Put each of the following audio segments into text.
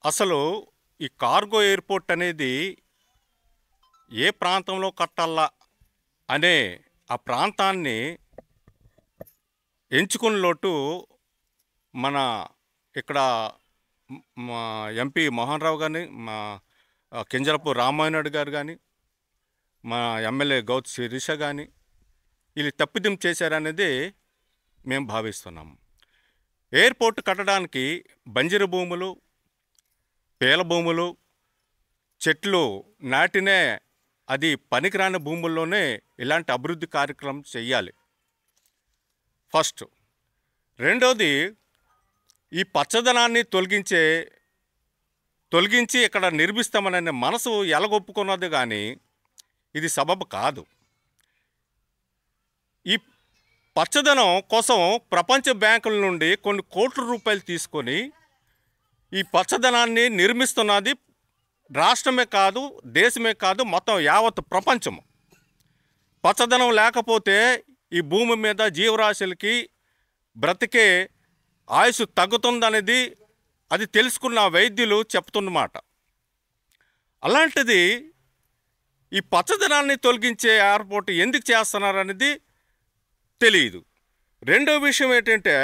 అసలు ఈ cargo airport అనేది ఏ ప్రాంతంలో కట్టాలా అనే ఆ ప్రాంతాన్ని ఎంచుకున్న లోటు మన ఇక్కడ మా ఎంపీ మోహన్ రావు గాని, మా కింజరపు రామానాయుడు గారు కానీ, మా ఎమ్మెల్యే గౌత్ శిరీష కానీ వీళ్ళు తప్పిదం చేశారనేది మేము భావిస్తున్నాము. ఎయిర్పోర్ట్ కట్టడానికి బంజరు భూములు, పేల భూములు, చెట్లు నాటినే అది పనికిరాని భూముల్లోనే ఇలాంటి అభివృద్ధి కార్యక్రమం చెయ్యాలి. ఫస్ట్. రెండోది, ఈ పచ్చదనాన్ని తొలగించి ఇక్కడ నిర్మిస్తామనే మనసు ఎలగొప్పుకున్నది కానీ ఇది సబబు కాదు. ఈ పచ్చదనం కోసం ప్రపంచ బ్యాంకుల నుండి కొన్ని కోట్ల రూపాయలు తీసుకొని ఈ పచ్చదనాన్ని నిర్మిస్తున్నది రాష్ట్రమే కాదు, దేశమే కాదు, మొత్తం యావత్ ప్రపంచము. పచ్చదనం లేకపోతే ఈ భూమి మీద జీవరాశులకి బ్రతికే ఆయుష్ తగ్గుతుందనేది అది తెలుసుకున్న వైద్యులు చెప్తున్నమాట. అలాంటిది ఈ పచ్చదనాన్ని తొలగించే ఎయిర్పోర్ట్ ఎందుకు చేస్తున్నారనేది తెలియదు. రెండో విషయం ఏంటంటే,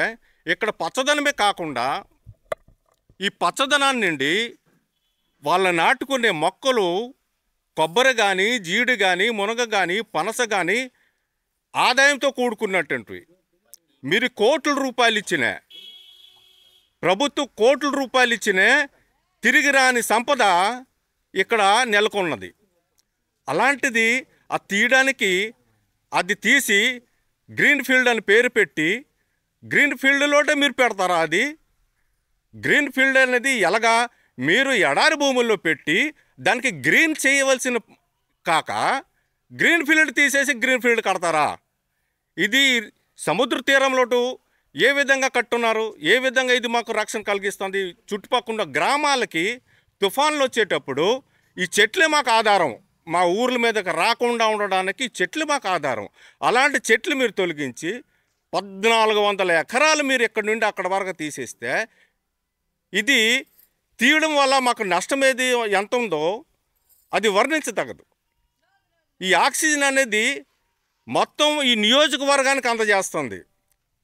ఇక్కడ పచ్చదనమే కాకుండా ఈ పచ్చదనాన్ని నుండి వాళ్ళ నాటుకునే మొక్కలు కొబ్బరి కానీ, జీడి కానీ, మునగ కానీ, పనస కానీ ఆదాయంతో కూడుకున్నటువంటివి. మీరు కోట్ల రూపాయలు ఇచ్చిన ప్రభుత్వం కోట్ల రూపాయలు ఇచ్చిన తిరిగి రాని సంపద ఇక్కడ నెలకొన్నది. అలాంటిది అది తీయడానికి అది తీసి గ్రీన్ ఫీల్డ్ అని పేరు పెట్టి గ్రీన్ ఫీల్డ్లోనే మీరు పెడతారా? అది గ్రీన్ ఫీల్డ్ అనేది ఎలాగా మీరు ఎడారి భూముల్లో పెట్టి దానికి గ్రీన్ చేయవలసిన కాక గ్రీన్ ఫీల్డ్ తీసేసి గ్రీన్ ఫీల్డ్ కడతారా? ఇది సముద్ర తీరంలోటు ఏ విధంగా కట్టున్నారు? ఏ విధంగా ఇది మాకు రక్షణ కలిగిస్తుంది? చుట్టుపక్కల గ్రామాలకి తుఫాన్లు వచ్చేటప్పుడు ఈ చెట్లే మాకు ఆధారం. మా ఊర్ల మీదకి రాకుండా ఉండడానికి చెట్లు మాకు ఆధారం. అలాంటి చెట్లు మీరు తొలగించి 1400 ఎకరాలు మీరు ఇక్కడి నుండి అక్కడ వరకు తీసేస్తే ఇది తీయడం వల్ల మాకు నష్టం ఏది ఎంత ఉందో అది వర్ణించదగదు. ఈ ఆక్సిజన్ అనేది మొత్తం ఈ నియోజకవర్గానికి అందజేస్తుంది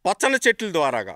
పచ్చని చెట్ల ద్వారాగా.